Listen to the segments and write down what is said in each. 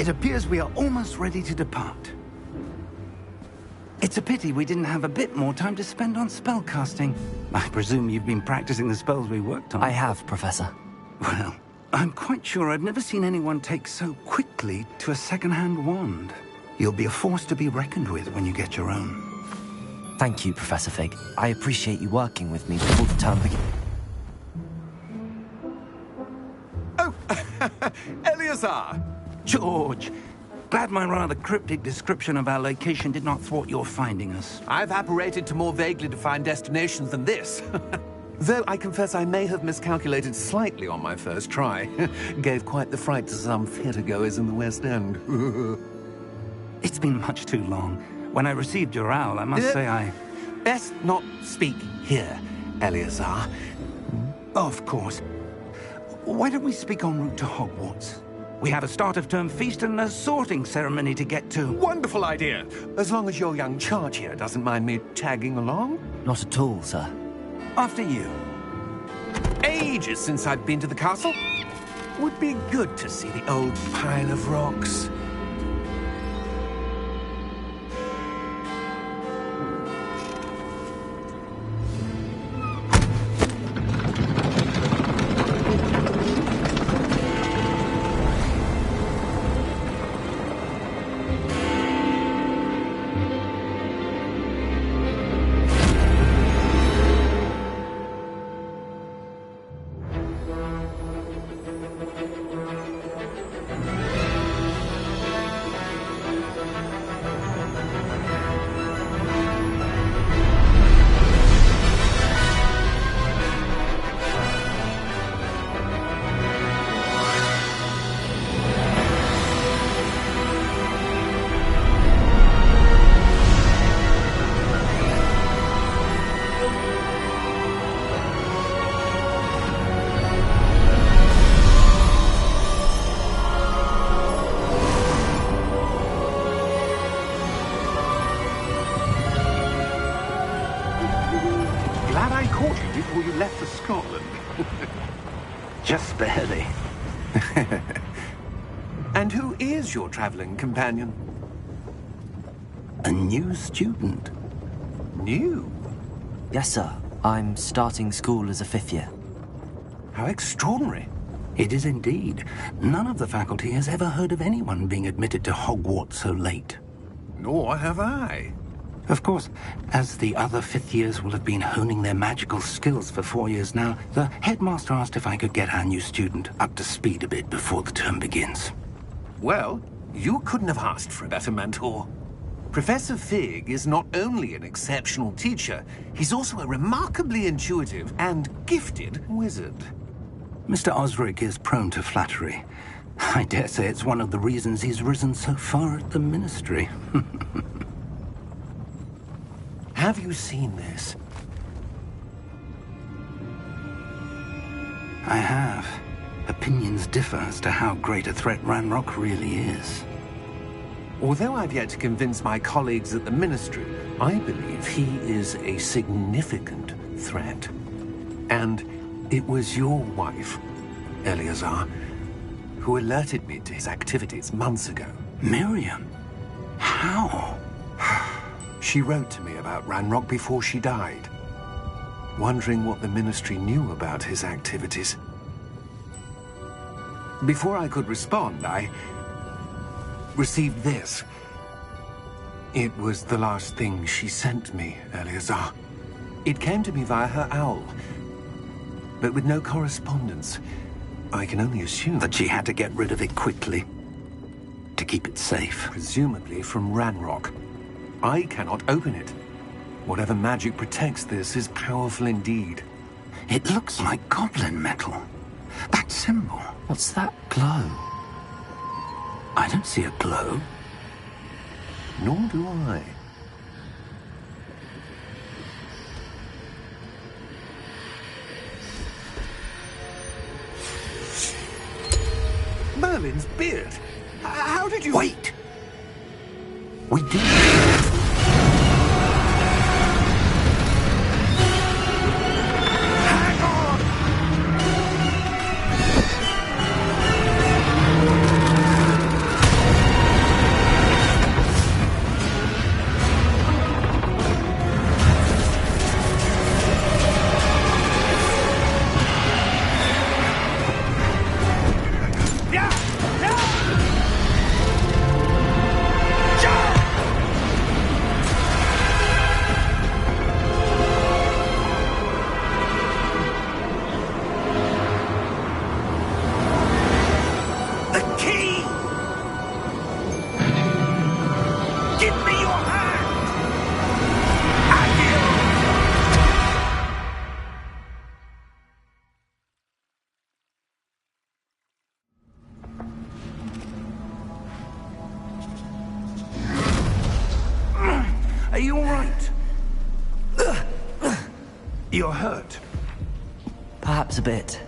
It appears we are almost ready to depart. It's a pity we didn't have a bit more time to spend on spellcasting. I presume you've been practicing the spells we worked on. I have, Professor. Well, I'm quite sure I've never seen anyone take so quickly to a second-hand wand. You'll be a force to be reckoned with when you get your own. Thank you, Professor Fig. I appreciate you working with me before the term begins. Oh, Eleazar! George! Glad my rather cryptic description of our location did not thwart your finding us. I've apparated to more vaguely defined destinations than this. Though I confess I may have miscalculated slightly on my first try. Gave quite the fright to some theatre-goers in the West End. It's been much too long. When I received your owl, I must say I... Best not speak here, Eleazar. Of course. Why don't we speak en route to Hogwarts? We have a start-of-term feast and a sorting ceremony to get to. Wonderful idea! As long as your young charge here doesn't mind me tagging along. Not at all, sir. After you. Ages since I've been to the castle. Would be good to see the old pile of rocks. Before you left for Scotland. Just barely. And who is your traveling companion? A new student. New? Yes, sir. I'm starting school as a 5th year. How extraordinary. It is indeed. None of the faculty has ever heard of anyone being admitted to Hogwarts so late. Nor have I. Of course, as the other 5th years will have been honing their magical skills for 4 years now, the headmaster asked if I could get our new student up to speed a bit before the term begins. Well, you couldn't have asked for a better mentor. Professor Fig is not only an exceptional teacher, he's also a remarkably intuitive and gifted wizard. Mr. Osric is prone to flattery. I dare say it's one of the reasons he's risen so far at the Ministry. Have you seen this? I have. Opinions differ as to how great a threat Ranrock really is. Although I've yet to convince my colleagues at the Ministry, I believe he is a significant threat. And it was your wife, Eleazar, who alerted me to his activities months ago. Miriam? How? She wrote to me about Ranrock before she died, wondering what the Ministry knew about his activities. Before I could respond, I received this. It was the last thing she sent me, Eleazar. It came to me via her owl, but with no correspondence. I can only assume that she had to get rid of it quickly, to keep it safe. Presumably from Ranrock. I cannot open it. Whatever magic protects this is powerful indeed. It looks like goblin metal. That symbol. What's that glow? I don't see a glow. Nor do I. Merlin's beard. How did you... Wait! We did. Hang on! you all right? You're hurt. Perhaps a bit.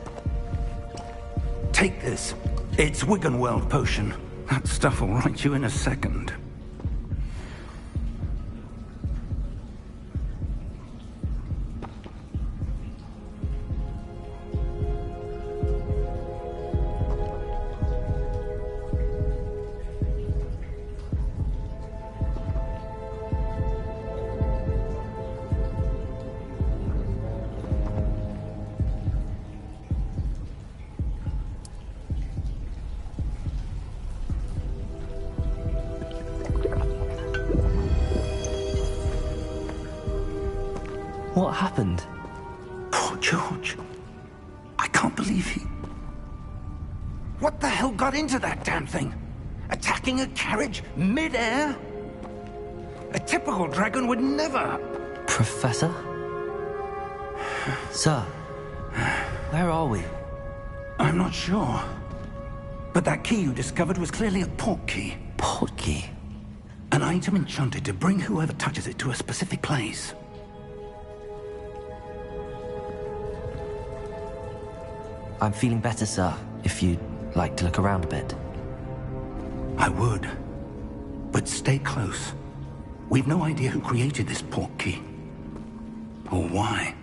Take this. It's Wiggenweld potion. That stuff will right you in a second. What happened? Poor George. I can't believe he... What the hell got into that damn thing? Attacking a carriage mid-air? A typical dragon would never... Professor? Sir, where are we? I'm not sure. But that key you discovered was clearly a port key. Port key? An item enchanted to bring whoever touches it to a specific place. I'm feeling better, sir, if you'd like to look around a bit. I would. But stay close. We've no idea who created this port key. Or why.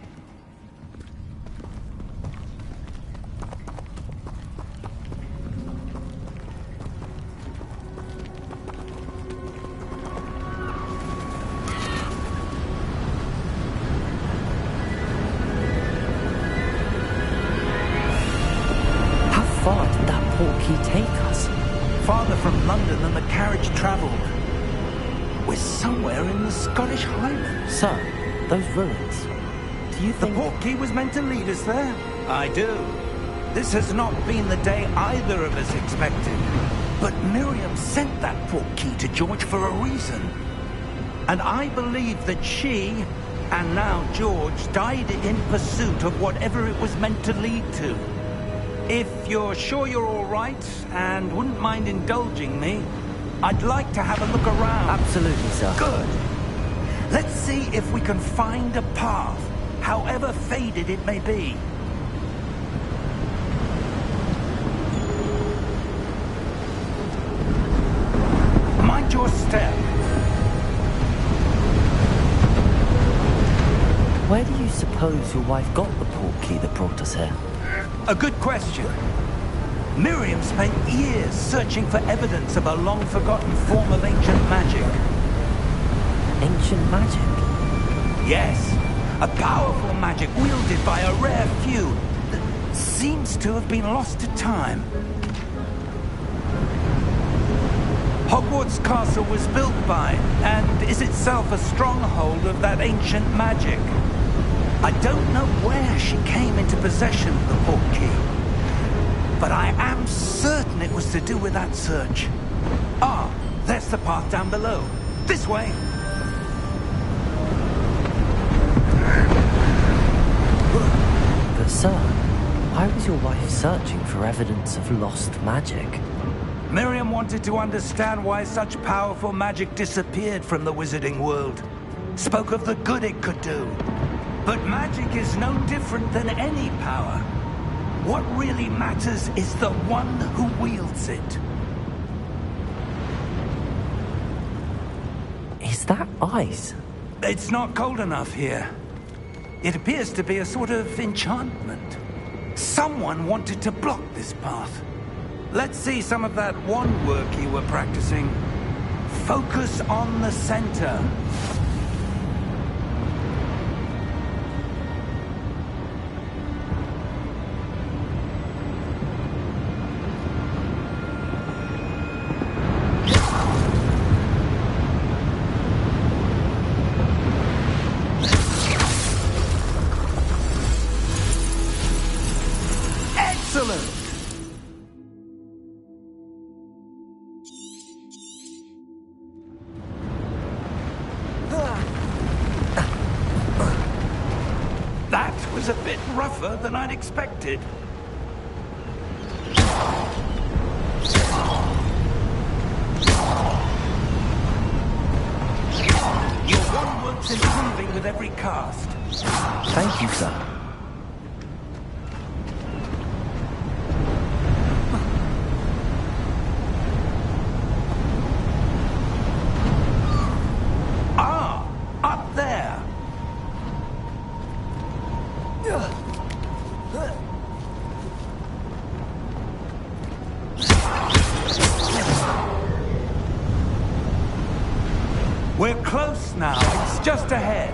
Take us? Farther from London than the carriage travelled. We're somewhere in the Scottish Highlands. Sir, those ruins. Do you think... The port key was meant to lead us there? I do. This has not been the day either of us expected. But Miriam sent that port key to George for a reason. And I believe that she, and now George, died in pursuit of whatever it was meant to lead to. If you're sure you're all right, and wouldn't mind indulging me, I'd like to have a look around. Absolutely, sir. Good. Let's see if we can find a path, however faded it may be. Mind your step. Where do you suppose your wife got the port key that brought us here? A good question. Miriam spent years searching for evidence of a long-forgotten form of ancient magic. Ancient magic? Yes, a powerful magic wielded by a rare few that seems to have been lost to time. Hogwarts Castle was built by, and is itself a stronghold of that ancient magic. I don't know where she came into possession of the port key, but I am certain it was to do with that search. Ah, there's the path down below. This way. But sir, why was your wife searching for evidence of lost magic? Miriam wanted to understand why such powerful magic disappeared from the wizarding world. Spoke of the good it could do. But magic is no different than any power. What really matters is the one who wields it. Is that ice? It's not cold enough here. It appears to be a sort of enchantment. Someone wanted to block this path. Let's see some of that wand work you were practicing. Focus on the center. Excellent! That was a bit rougher than I'd expected. Your wand evolving with every cast. Thank you, sir. Up there! We're close now. It's just ahead.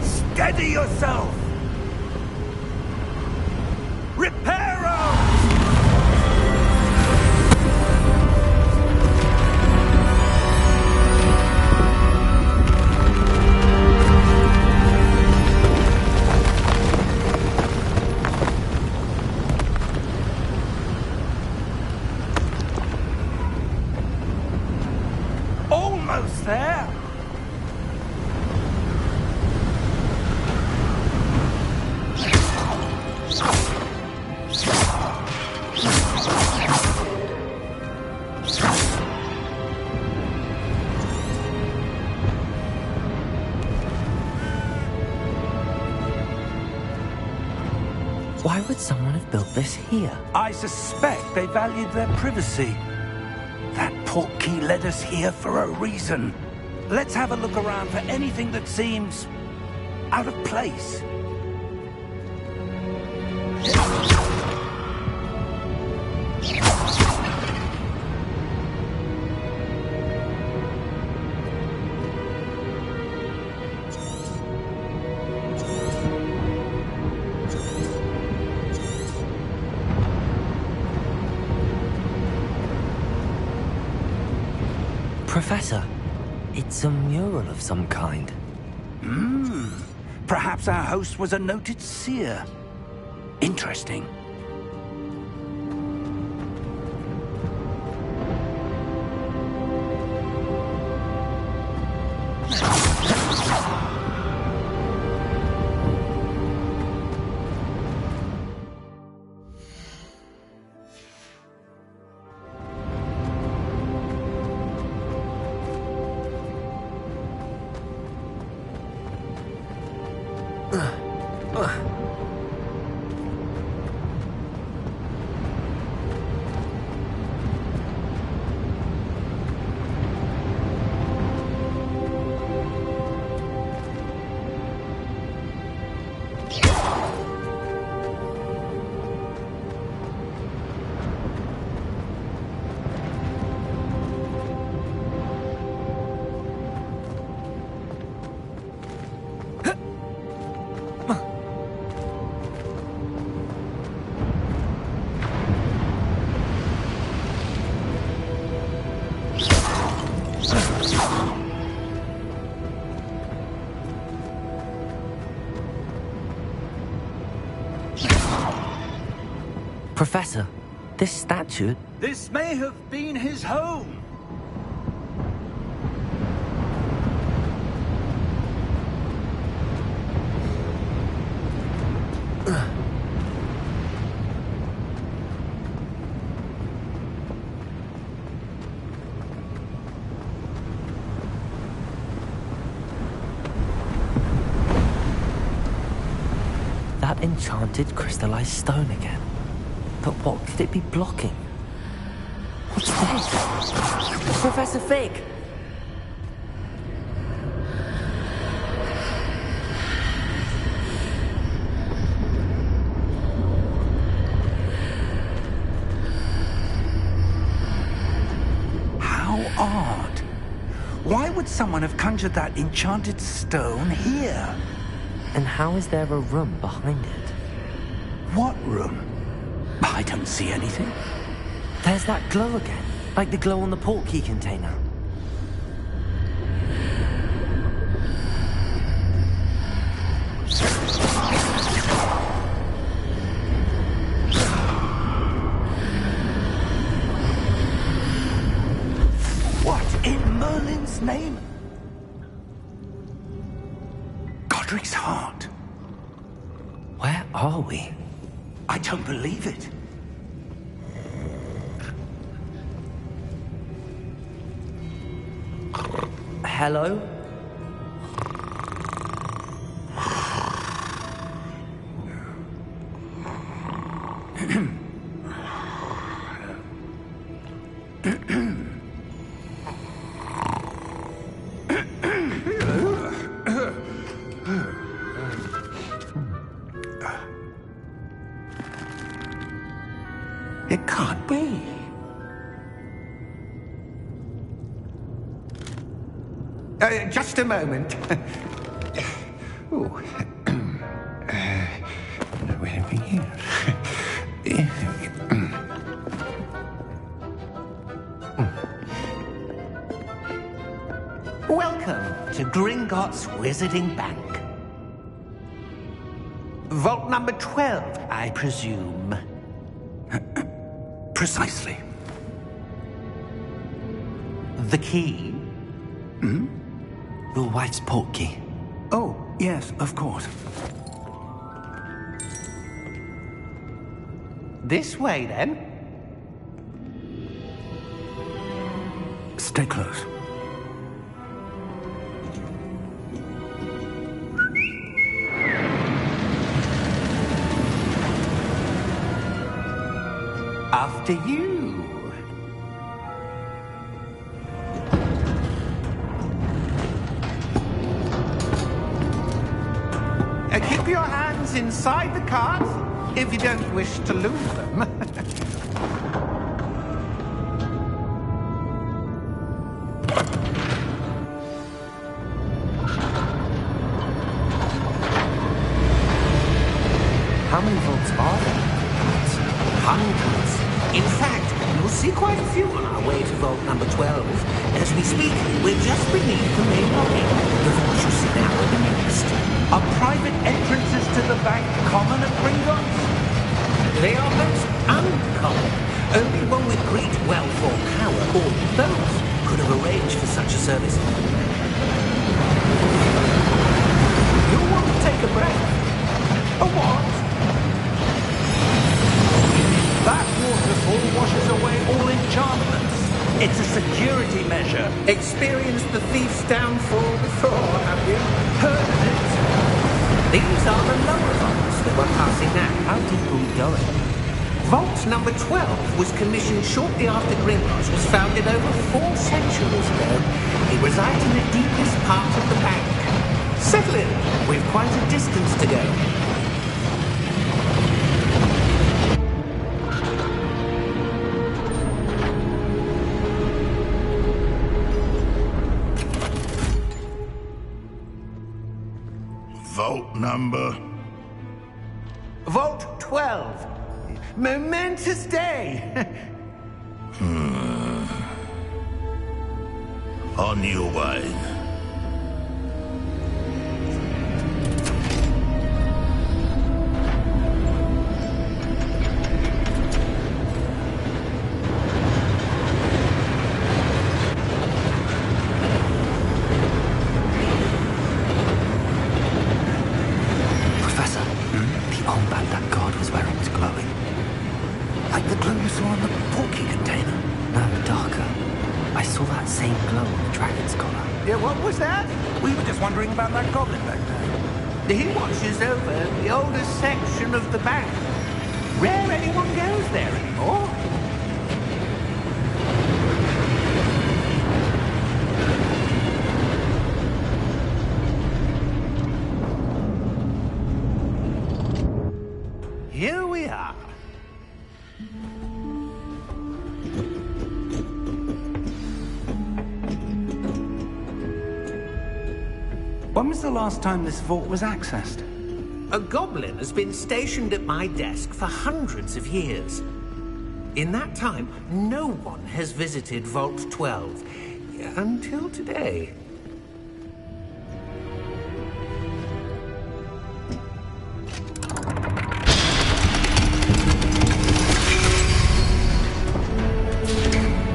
Steady yourself! Reparo! Almost there! Why would someone have built this here? I suspect they valued their privacy. That portkey led us here for a reason. Let's have a look around for anything that seems out of place. Professor, it's a mural of some kind. Perhaps our host was a noted seer. Interesting. Professor, this statue... This may have been his home. That enchanted crystallized stone again. But what could it be blocking? What's this? Professor Fig! How odd. Why would someone have conjured that enchanted stone here? And how is there a room behind it? What room? I don't see anything. There's that glow again, like the glow on the portkey container. What in Merlin's name? Godric's heart. Where are we? I don't believe it. Hello? It can't be. Just a moment. Oh. Where are we here? Welcome to Gringotts Wizarding Bank. Vault number 12, I presume. Precisely. The key? Your wife's portkey. Oh, yes, of course. This way, then. Stay close. After you. Keep your hands inside the cart if you don't wish to lose them. How many vaults are there? Hundreds. In fact, you'll see quite a few on our way to vault number 12. As we speak, we're just beneath the main lobby. The vault you see now are the nearest. Are private entrances to the bank common at Gringotts? They are most uncommon. Only one with great wealth or power, or both, could have arranged for such a service. You'll want to take a breath. A what? That waterfall washes away all enchantments. It's a security measure. Experienced the thief's downfall before, have you? Heard of it? These are the lower vaults that we're passing now. How deep are we going? Vault number 12 was commissioned shortly after Gringotts was founded over 4 centuries ago. It resides in the deepest part of the bank. Settle in. We've quite a distance to go. Vault number? Vault 12. Momentous day. On your way. About that goblin back there. He watches over the oldest section of the bank. Rare anyone goes there anymore. Here we are. When was the last time this vault was accessed? A goblin has been stationed at my desk for hundreds of years. In that time, no one has visited Vault 12. Until today.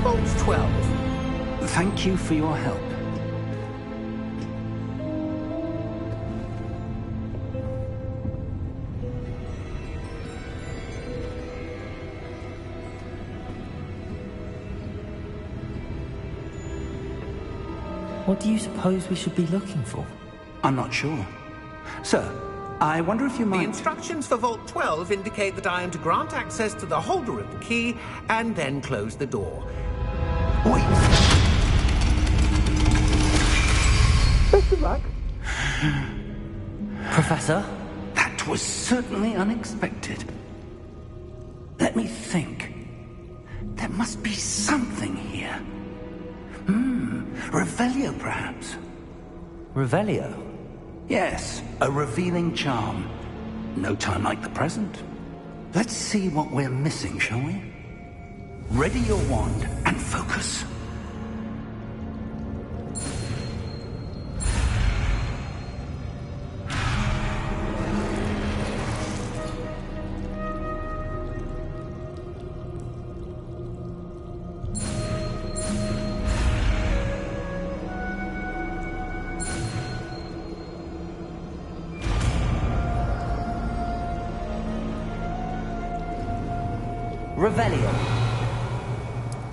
Vault 12. Thank you for your help. What do you suppose we should be looking for? I'm not sure. Sir, I wonder if you The might... instructions for Vault 12 indicate that I am to grant access to the holder of the key and then close the door. Wait! Best of luck. Professor? That was certainly unexpected. Let me think. There must be something here. Revelio, perhaps? Revelio? Yes, a revealing charm. No time like the present. Let's see what we're missing, shall we? Ready your wand and focus. Revelio.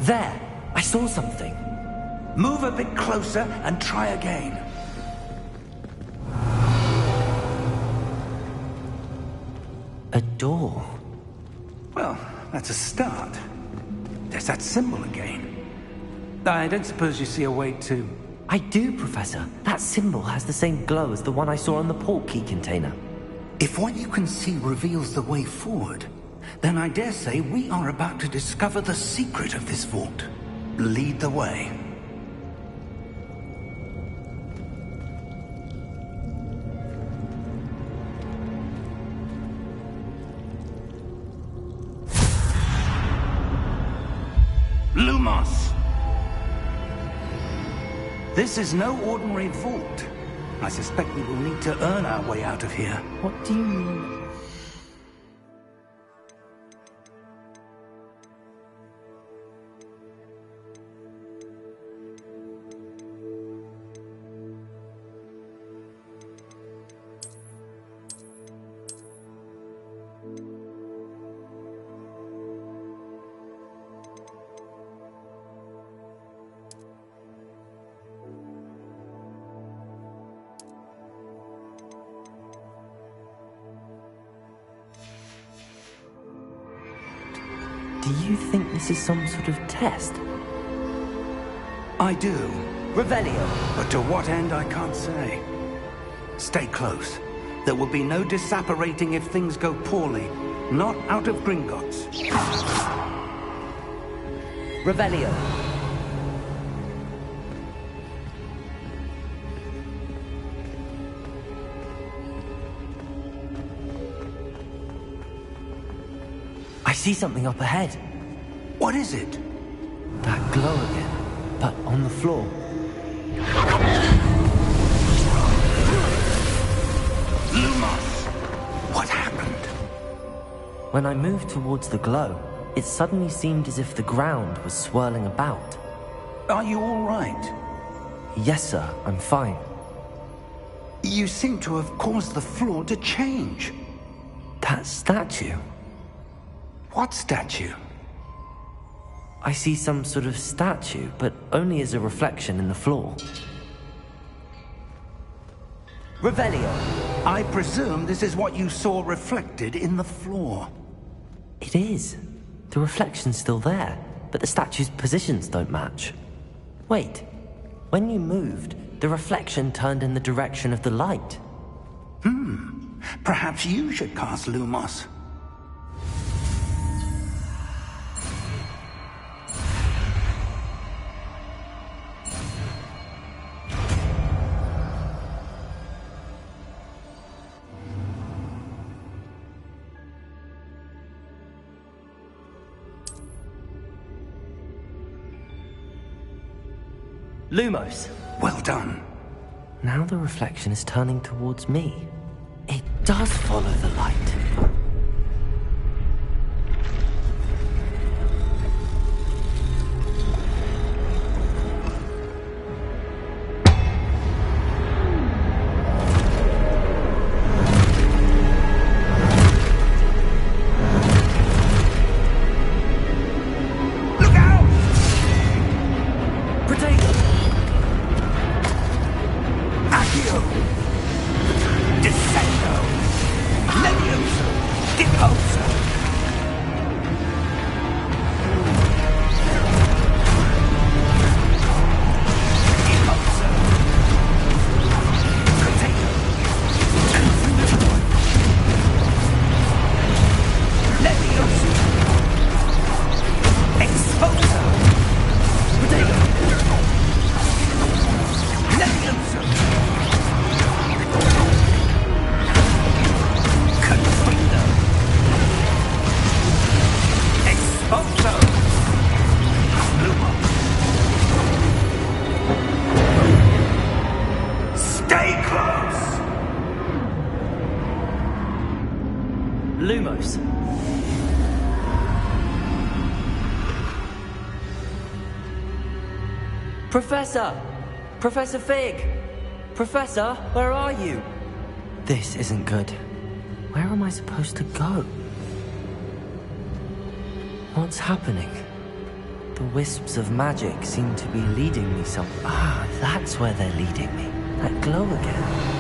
There! I saw something. Move a bit closer and try again. A door. Well, that's a start. There's that symbol again. I don't suppose you see a way to... I do, Professor. That symbol has the same glow as the one I saw on the port key container. If what you can see reveals the way forward, then I dare say we are about to discover the secret of this vault. Lead the way. Lumos! This is no ordinary vault. I suspect we will need to earn our way out of here. What do you mean? Do you think this is some sort of test? I do. Revelio. But to what end, I can't say. Stay close. There will be no disapparating if things go poorly. Not out of Gringotts. Revelio. I see something up ahead. What is it? That glow again, but on the floor. Lumos! What happened? When I moved towards the glow, it suddenly seemed as if the ground was swirling about. Are you all right? Yes, sir, I'm fine. You seem to have caused the floor to change. That statue. What statue? I see some sort of statue, but only as a reflection in the floor. Revelio. I presume this is what you saw reflected in the floor. It is. The reflection's still there, but the statue's positions don't match. Wait. When you moved, the reflection turned in the direction of the light. Perhaps you should cast Lumos. Lumos. Well done. Now the reflection is turning towards me. It does follow the light. Look out! Protego! Lumos. Professor! Professor Fig! Professor, where are you? This isn't good. Where am I supposed to go? What's happening? The wisps of magic seem to be leading me some... Ah, that's where they're leading me. That glow again.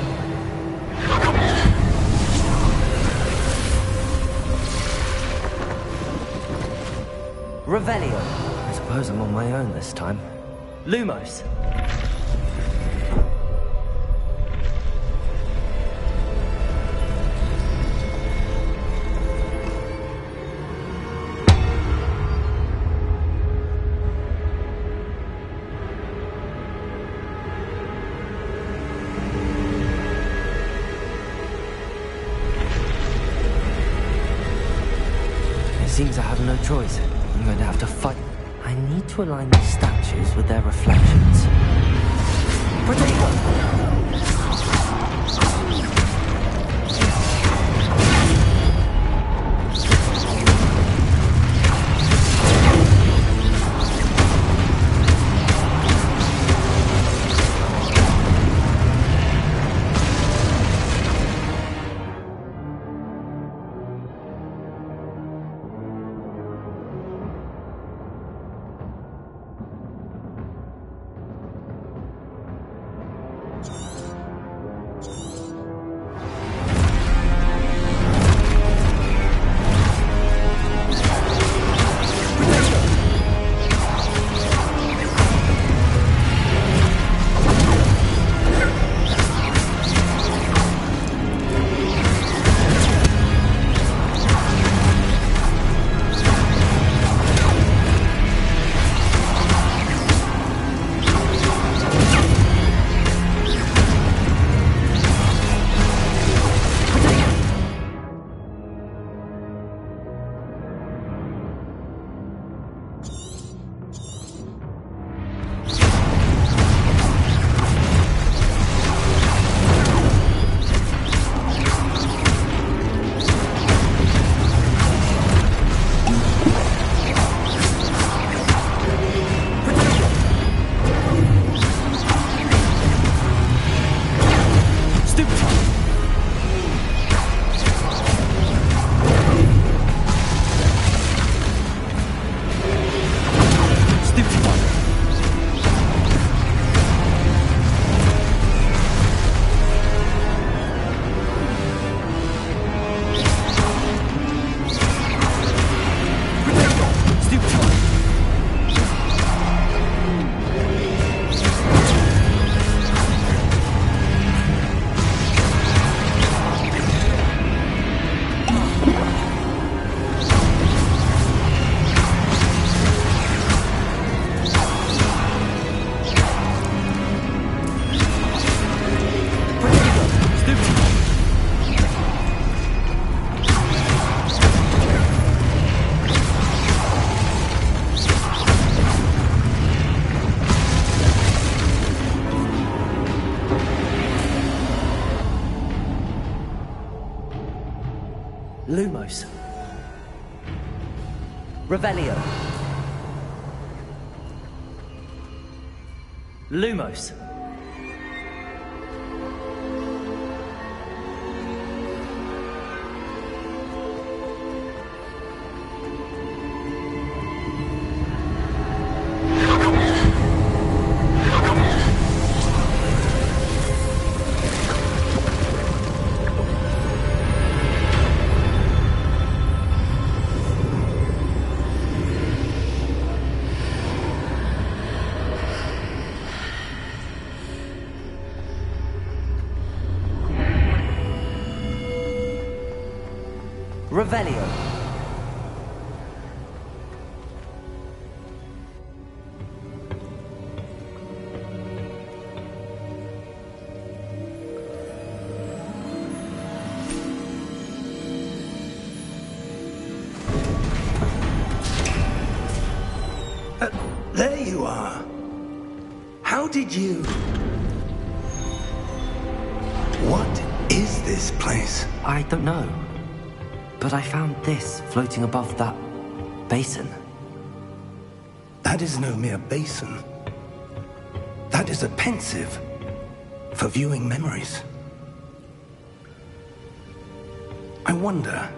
Revelio. I suppose I'm on my own this time. Lumos. It seems I have no choice. I'm going to have to fight. I need to align these statues with their reflections. Protego! Lumos. Revelio. Lumos. Revelio. There you are. How did you... What is this place? I don't know. But I found this floating above that basin. That is no mere basin. That is a pensive for viewing memories. I wonder...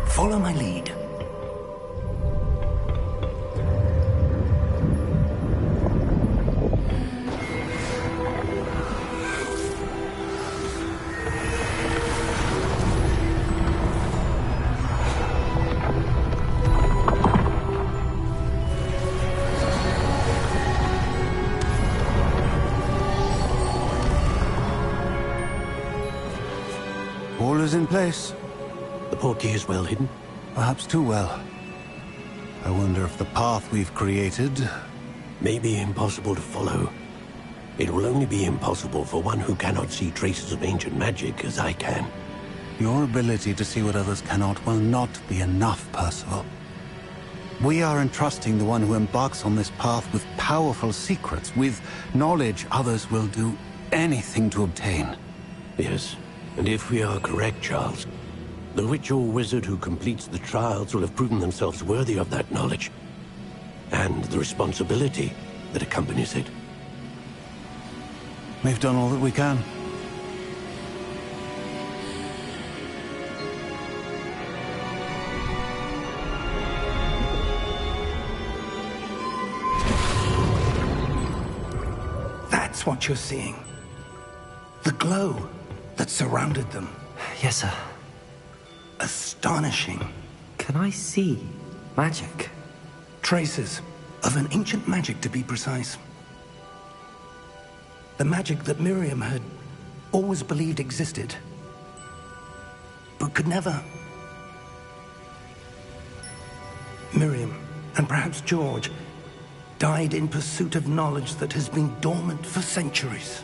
Follow my lead. All is in place. The portkey is well hidden. Perhaps too well. I wonder if the path we've created... May be impossible to follow. It will only be impossible for one who cannot see traces of ancient magic as I can. Your ability to see what others cannot will not be enough, Percival. We are entrusting the one who embarks on this path with powerful secrets, with knowledge others will do anything to obtain. Yes, and if we are correct, Charles, the witch or wizard who completes the trials will have proven themselves worthy of that knowledge, and the responsibility that accompanies it. We've done all that we can. That's what you're seeing. The glow that surrounded them. Yes, sir. Astonishing. Can I see magic? Traces of an ancient magic, to be precise. The magic that Miriam had always believed existed, but could never. Miriam, and perhaps George, died in pursuit of knowledge that has been dormant for centuries.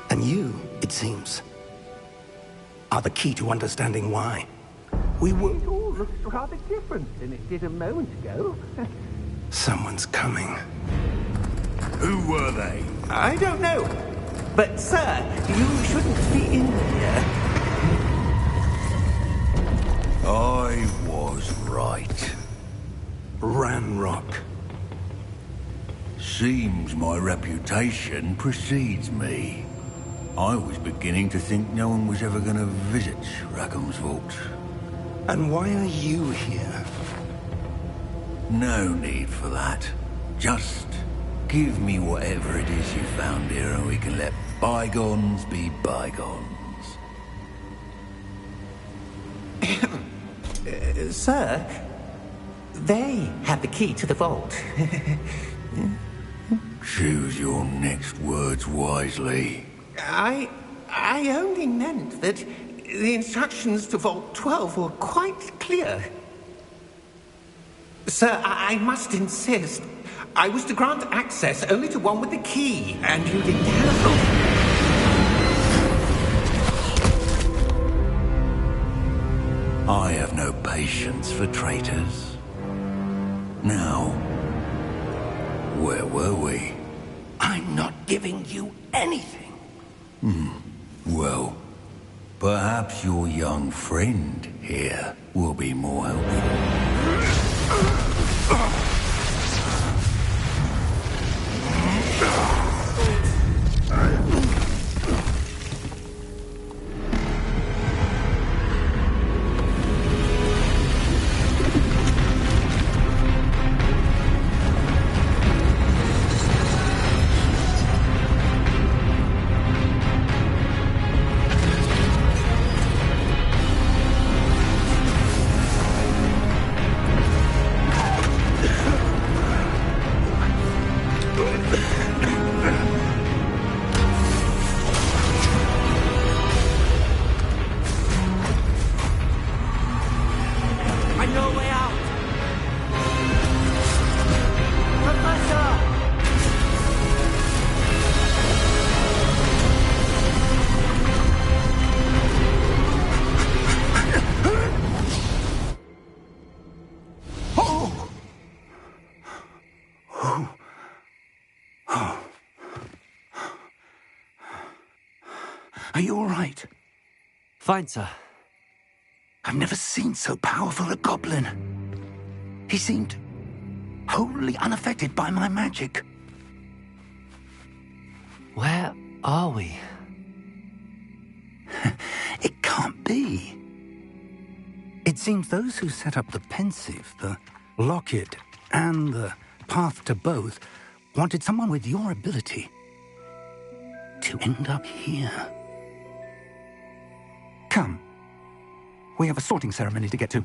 And you, it seems, are the key to understanding why. We were... It all looks rather different than it did a moment ago. Someone's coming. Who were they? I don't know. But, sir, you shouldn't be in here. I was right. Ranrock. Seems my reputation precedes me. I was beginning to think no one was ever going to visit Rackham's vault. And why are you here? No need for that. Just give me whatever it is you found here and we can let bygones be bygones. Sir, they have the key to the vault. Choose your next words wisely. I only meant that the instructions to Vault 12 were quite clear. Sir, I must insist. I was to grant access only to one with the key, and you didn't have... I have no patience for traitors. Now, where were we? I'm not giving you anything. Well, perhaps your young friend here will be more helpful. Are you all right? Fine, sir. I've never seen so powerful a goblin. He seemed wholly unaffected by my magic. Where are we? It can't be. It seems those who set up the pensive, the locket, and the path to both wanted someone with your ability to end up here. Come. We have a sorting ceremony to get to.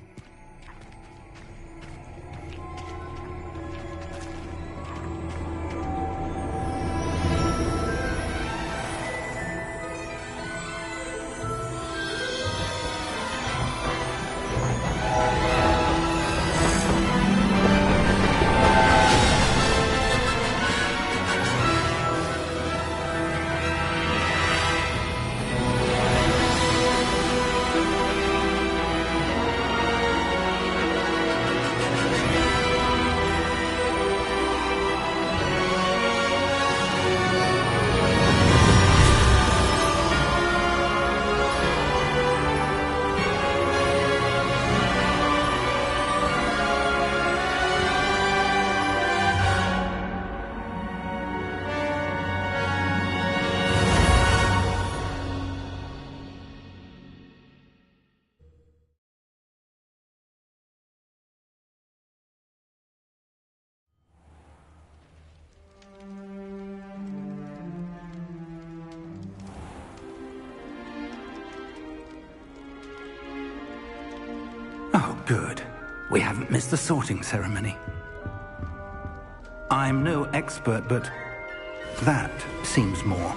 Oh, good. We haven't missed the sorting ceremony. I'm no expert, but that seems more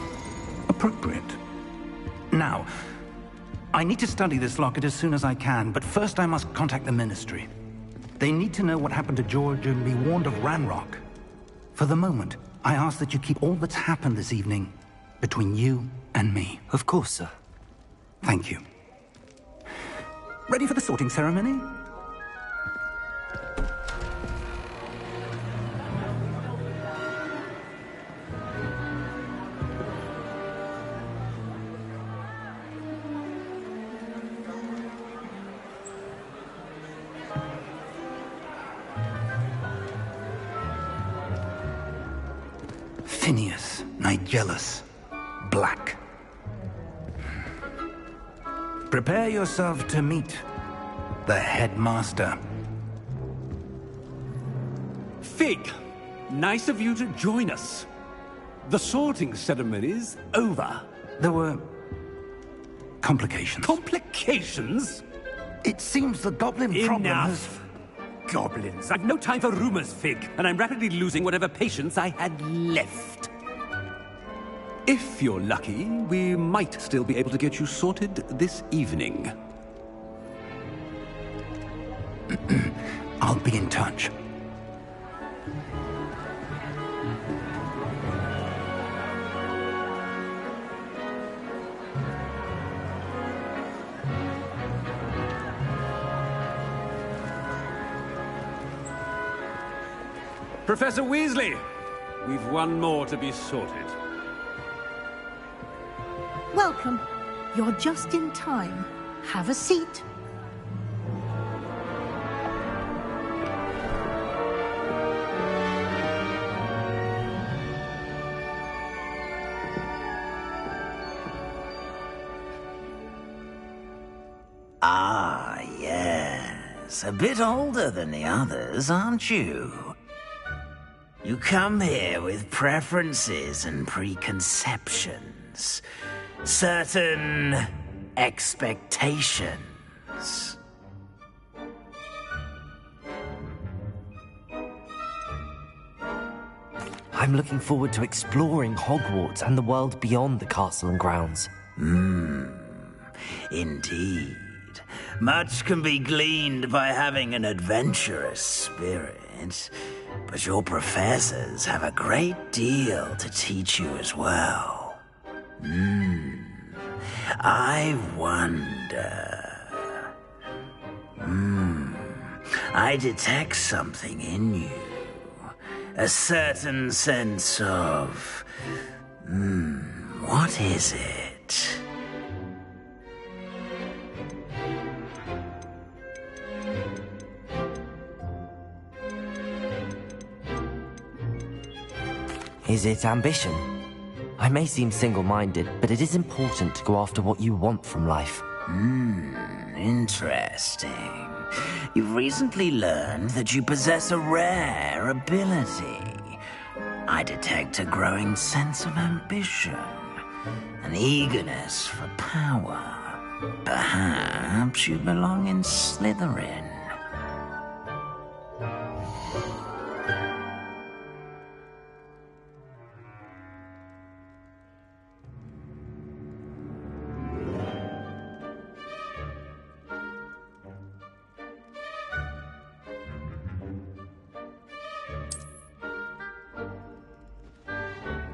appropriate. Now, I need to study this locket as soon as I can, but first I must contact the Ministry. They need to know what happened to George and be warned of Ranrock. For the moment, I ask that you keep all that's happened this evening between you and me. Of course, sir. Thank you. Ready for the sorting ceremony? Phineas, Nigellus, Black. Prepare yourself to meet the headmaster. Fig, nice of you to join us. The sorting ceremony's over. There were complications. Complications? It seems the goblin problem has... Enough. Goblins. I've no time for rumors, Fig, and I'm rapidly losing whatever patience I had left. If you're lucky, we might still be able to get you sorted this evening. I'll be in touch. Professor Weasley, we've one more to be sorted. Welcome. You're just in time. Have a seat. Ah, yes. A bit older than the others, aren't you? You come here with preferences and preconceptions. Certain expectations. I'm looking forward to exploring Hogwarts and the world beyond the castle and grounds. Indeed. Much can be gleaned by having an adventurous spirit, but your professors have a great deal to teach you as well. I wonder... I detect something in you. A certain sense of... what is it? Is it ambition? I may seem single-minded, but it is important to go after what you want from life. Interesting. You've recently learned that you possess a rare ability. I detect a growing sense of ambition, an eagerness for power. Perhaps you belong in Slytherin.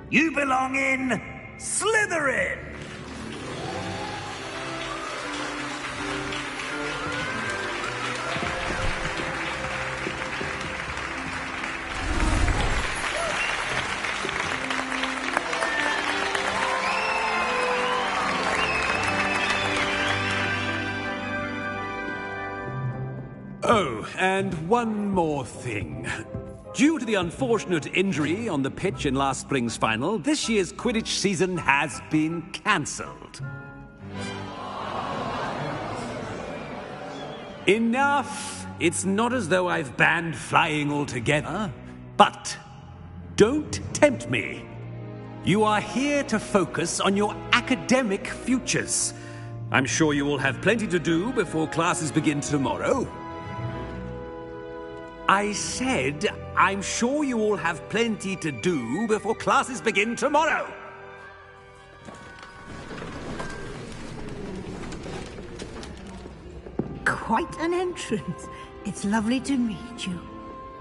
You belong in Slytherin! Oh, and one more thing. Due to the unfortunate injury on the pitch in last spring's final, this year's Quidditch season has been cancelled. Enough! It's not as though I've banned flying altogether, but don't tempt me. You are here to focus on your academic futures. I'm sure you will have plenty to do before classes begin tomorrow. I said, I'm sure you all have plenty to do before classes begin tomorrow. Quite an entrance. It's lovely to meet you.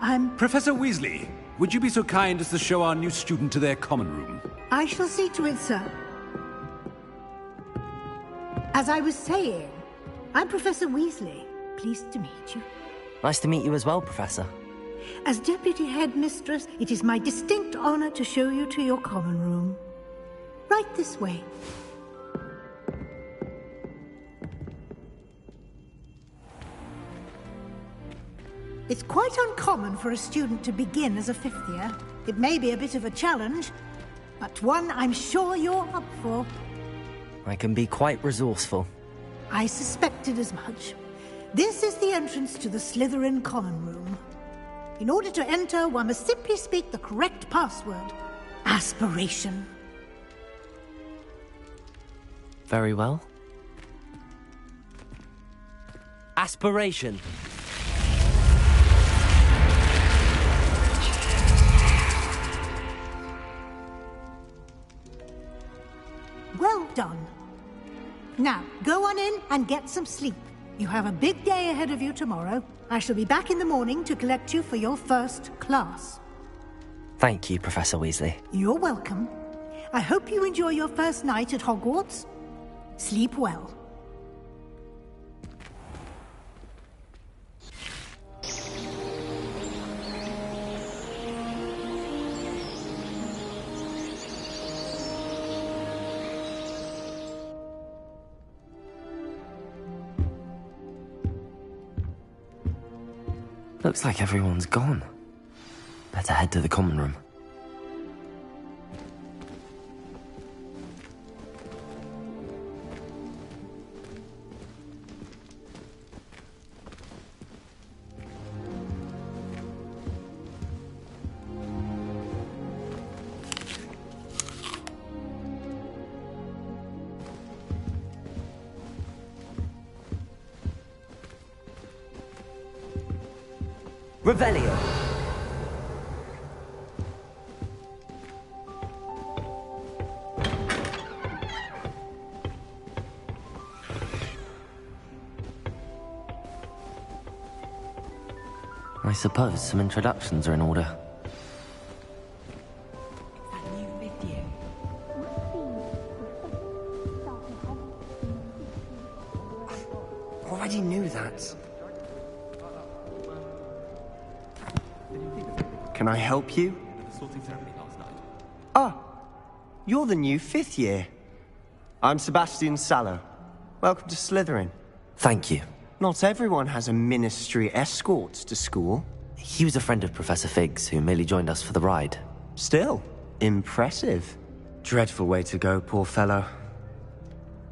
I'm... Professor Weasley, would you be so kind as to show our new student to their common room? I shall see to it, sir. As I was saying, I'm Professor Weasley. Pleased to meet you. Nice to meet you as well, Professor. As Deputy Headmistress, it is my distinct honor to show you to your common room. Right this way. It's quite uncommon for a student to begin as a fifth year. It may be a bit of a challenge, but one I'm sure you're up for. I can be quite resourceful. I suspected as much. This is the entrance to the Slytherin common room. In order to enter, one must simply speak the correct password. Aspiration. Very well. Aspiration. Well done. Now, go on in and get some sleep. You have a big day ahead of you tomorrow. I shall be back in the morning to collect you for your first class. Thank you, Professor Weasley. You're welcome. I hope you enjoy your first night at Hogwarts. Sleep well. Looks like everyone's gone. Better head to the common room. Revelio. I suppose some introductions are in order. Already knew that. Can I help you? Ah, you're the new fifth year. I'm Sebastian Sallow. Welcome to Slytherin. Thank you. Not everyone has a ministry escort to school. He was a friend of Professor Fig's who merely joined us for the ride. Still, Impressive. Dreadful way to go, poor fellow.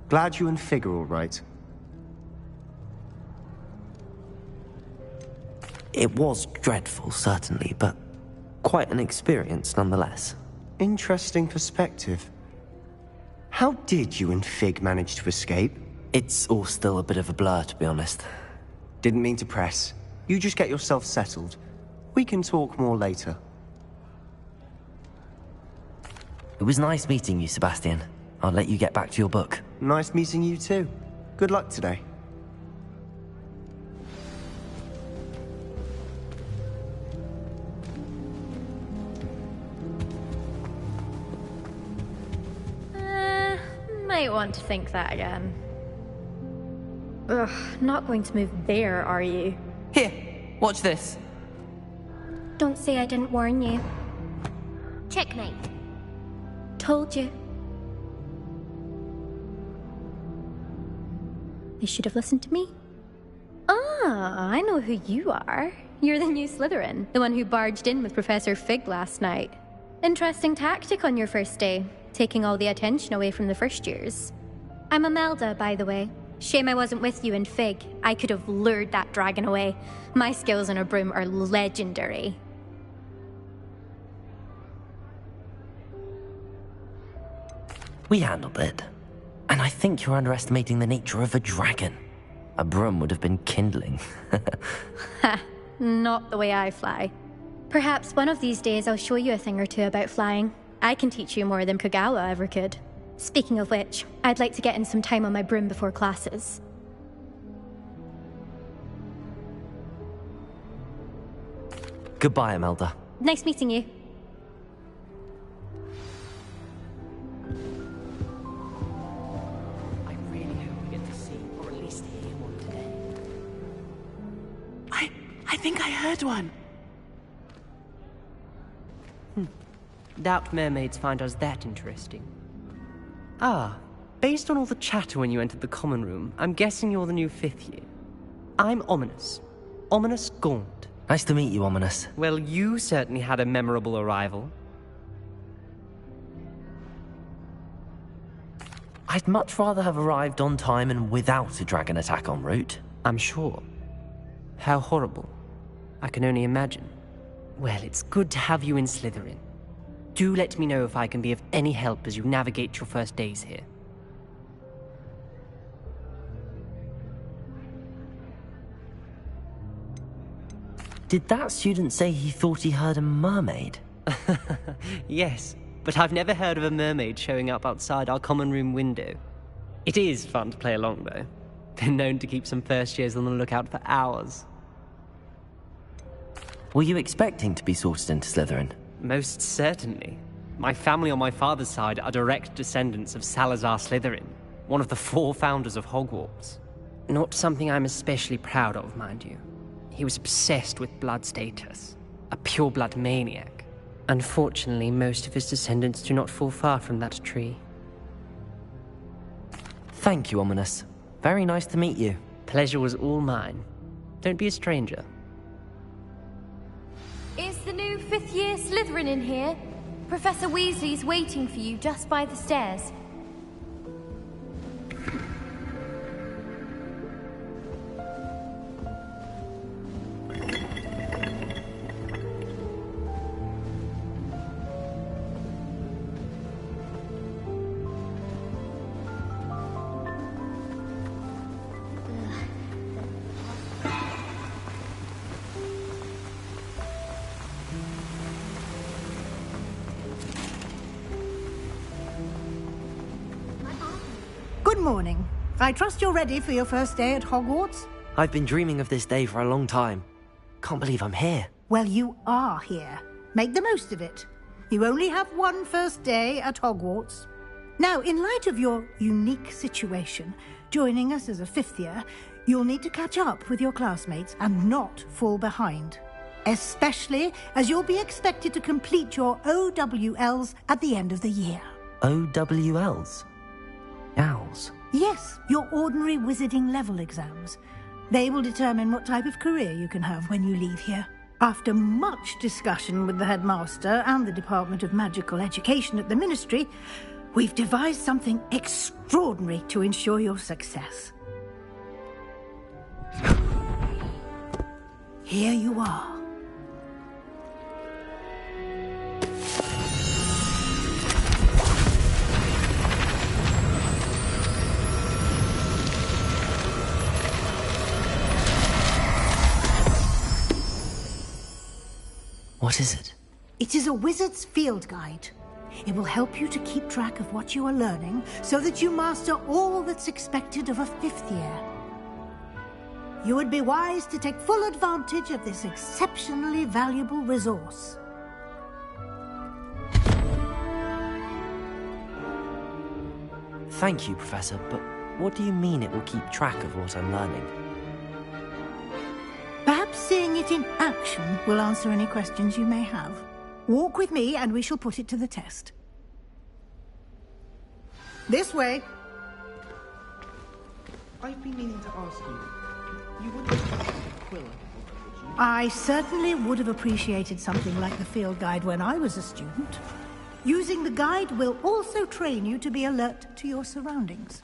Glad you and Fig are all right. It was dreadful, certainly, but quite an experience nonetheless. Interesting perspective. How did you and Fig manage to escape? It's all still a bit of a blur, to be honest. Didn't mean to press. You just get yourself settled. We can talk more later. It was nice meeting you, Sebastian. I'll let you get back to your book. Nice meeting you too. Good luck today. Might want to think that again. Ugh, not going to move there, are you? Here, watch this. Don't say I didn't warn you. Checkmate. Told you. They should have listened to me. Ah, I know who you are. You're the new Slytherin, the one who barged in with Professor Fig last night. Interesting tactic on your first day, taking all the attention away from the first years. I'm Imelda, by the way. Shame I wasn't with you in Fig. I could have lured that dragon away. My skills on a broom are legendary. We handled it. And I think you're underestimating the nature of a dragon. A broom would have been kindling. Ha, not the way I fly. Perhaps one of these days I'll show you a thing or two about flying. I can teach you more than Kogawa ever could. Speaking of which, I'd like to get in some time on my broom before classes. Goodbye, Imelda. Nice meeting you. I really hope we get to see, or at least hear one today. I think I heard one. Doubt mermaids find us that interesting. Ah, based on all the chatter when you entered the common room, I'm guessing you're the new 5th year. I'm Ominous. Ominous Gaunt. Nice to meet you, Ominous. Well, you certainly had a memorable arrival. I'd much rather have arrived on time and without a dragon attack en route. I'm sure. How horrible. I can only imagine. Well, it's good to have you in Slytherin. Do let me know if I can be of any help as you navigate your first days here. Did that student say he thought he heard a mermaid? Yes, but I've never heard of a mermaid showing up outside our common room window. It is fun to play along, though. Been known to keep some first years on the lookout for hours. Were you expecting to be sorted into Slytherin? Most certainly. My family on my father's side are direct descendants of Salazar Slytherin, one of the 4 founders of Hogwarts. Not something I'm especially proud of, mind you. He was obsessed with blood status, a pure-blood maniac. Unfortunately, most of his descendants do not fall far from that tree. Thank you, Ominous. Very nice to meet you. Pleasure was all mine. Don't be a stranger. Is the new 5th year Slytherin in here? Professor Weasley's waiting for you just by the stairs. Good morning. I trust you're ready for your first day at Hogwarts? I've been dreaming of this day for a long time. Can't believe I'm here. Well, you are here. Make the most of it. You only have one first day at Hogwarts. Now, in light of your unique situation, joining us as a 5th year, you'll need to catch up with your classmates and not fall behind. Especially as you'll be expected to complete your OWLs at the end of the year. OWLs? Owls? Yes, your ordinary wizarding level exams. They will determine what type of career you can have when you leave here. After much discussion with the headmaster and the Department of Magical Education at the Ministry, we've devised something extraordinary to ensure your success. Here you are. What is it? It is a wizard's field guide. It will help you to keep track of what you are learning so that you master all that's expected of a 5th year. You would be wise to take full advantage of this exceptionally valuable resource. Thank you, Professor, but what do you mean it will keep track of what I'm learning? Perhaps seeing it in action will answer any questions you may have. Walk with me and we shall put it to the test. This way. I've been meaning to ask you. You wouldn't have a quill, would you? I certainly would have appreciated something like the field guide when I was a student. Using the guide will also train you to be alert to your surroundings.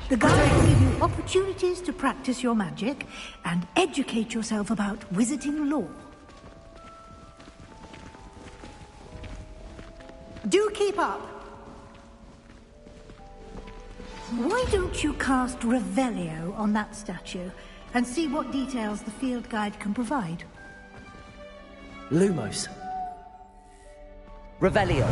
The guide will give you opportunities to practice your magic and educate yourself about wizarding lore. Do keep up! Why don't you cast Revelio on that statue and see what details the field guide can provide? Lumos. Revelio.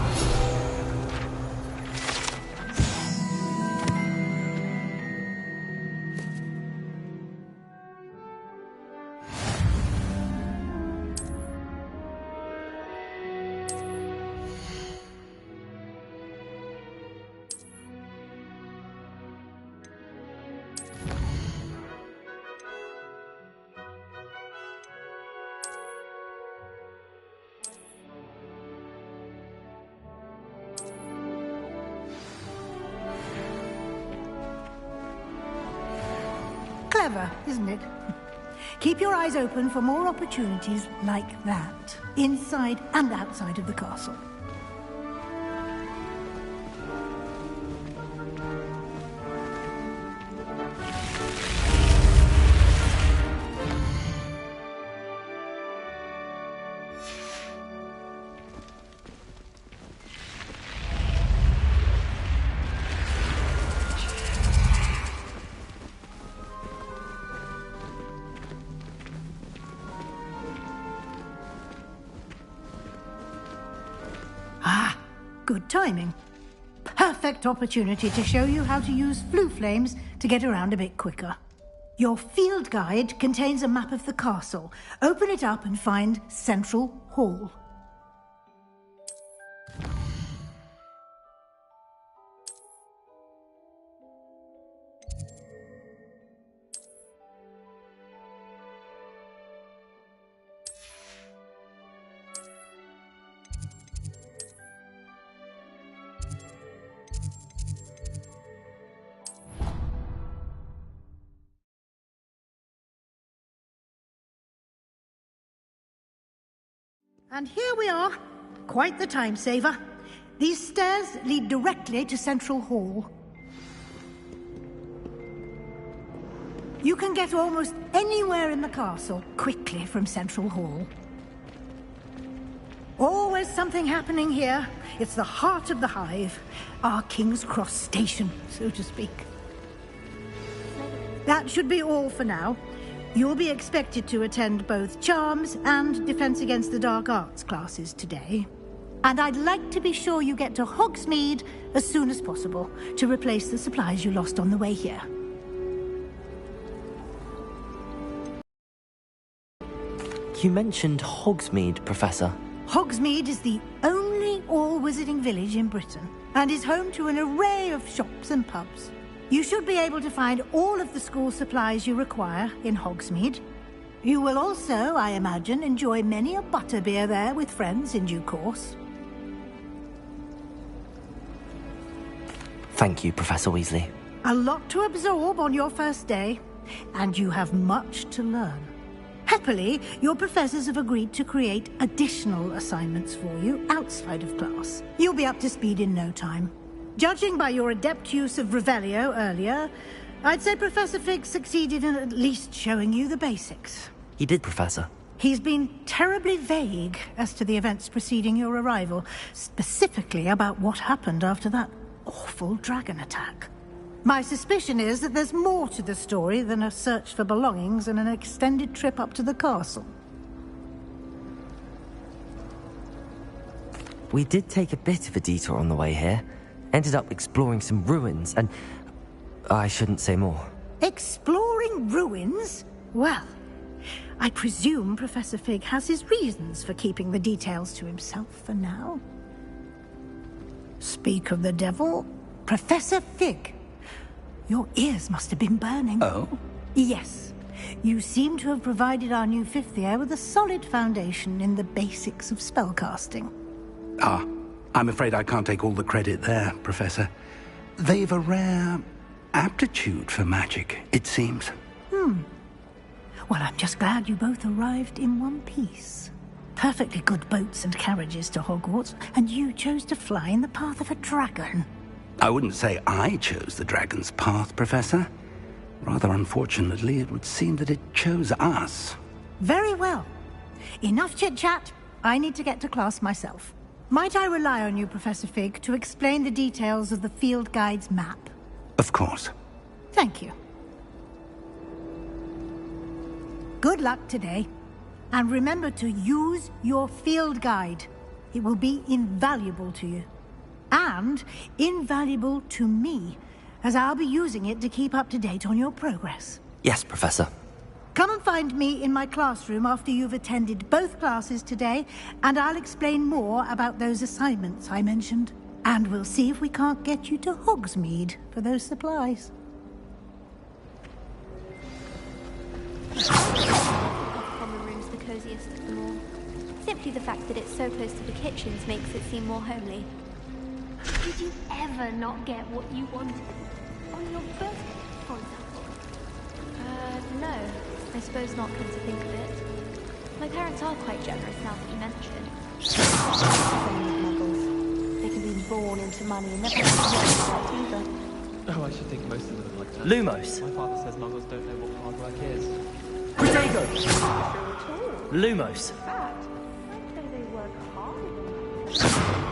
Clever, isn't it? Keep your eyes open for more opportunities like that, inside and outside of the castle. Good timing. Perfect opportunity to show you how to use flue flames to get around a bit quicker. Your field guide contains a map of the castle. Open it up and find Central Hall. And here we are. Quite the time saver. These stairs lead directly to Central Hall. You can get almost anywhere in the castle quickly from Central Hall. Always something happening here. It's the heart of the hive. Our King's Cross station, so to speak. That should be all for now. You'll be expected to attend both Charms and Defense Against the Dark Arts classes today. And I'd like to be sure you get to Hogsmeade as soon as possible to replace the supplies you lost on the way here. You mentioned Hogsmeade, Professor. Hogsmeade is the only all-wizarding village in Britain and is home to an array of shops and pubs. You should be able to find all of the school supplies you require in Hogsmeade. You will also, I imagine, enjoy many a butterbeer there with friends in due course. Thank you, Professor Weasley. A lot to absorb on your first day. and you have much to learn. Happily, your professors have agreed to create additional assignments for you outside of class. You'll be up to speed in no time. Judging by your adept use of Revelio earlier, I'd say Professor Fig succeeded in at least showing you the basics. He did, Professor. He's been terribly vague as to the events preceding your arrival, specifically about what happened after that awful dragon attack. My suspicion is that there's more to the story than a search for belongings and an extended trip up to the castle. We did take a bit of a detour on the way here. Ended up exploring some ruins and... I shouldn't say more. Exploring ruins? Well, I presume Professor Fig has his reasons for keeping the details to himself for now. Speak of the devil, Professor Fig. Your ears must have been burning. Oh? Yes. You seem to have provided our new fifth year with a solid foundation in the basics of spellcasting. Ah, I'm afraid I can't take all the credit there, Professor. They've a rare aptitude for magic, it seems. Well, I'm just glad you both arrived in one piece. Perfectly good boats and carriages to Hogwarts, and you chose to fly in the path of a dragon. I wouldn't say I chose the dragon's path, Professor. Rather unfortunately, it would seem that it chose us. Very well. Enough chit-chat. I need to get to class myself. Might I rely on you, Professor Fig, to explain the details of the field guide's map? Of course. Thank you. Good luck today. And remember to use your field guide. It will be invaluable to you. And invaluable to me, as I'll be using it to keep up to date on your progress. Yes, Professor. Come and find me in my classroom after you've attended both classes today, and I'll explain more about those assignments I mentioned. And we'll see if we can't get you to Hogsmeade for those supplies. The common room's the coziest of them all. Simply the fact that it's so close to the kitchens makes it seem more homely. Did you ever not get what you wanted? On your birthday, for example? No. I suppose not, come to think of it. My parents are quite generous now that you mention. Muggles. They can be born into money and never right either. Oh, I should think most of them like that. Lumos. My father says muggles don't know what hard work is. Protego! Lumos. In fact, I'd say they work hard.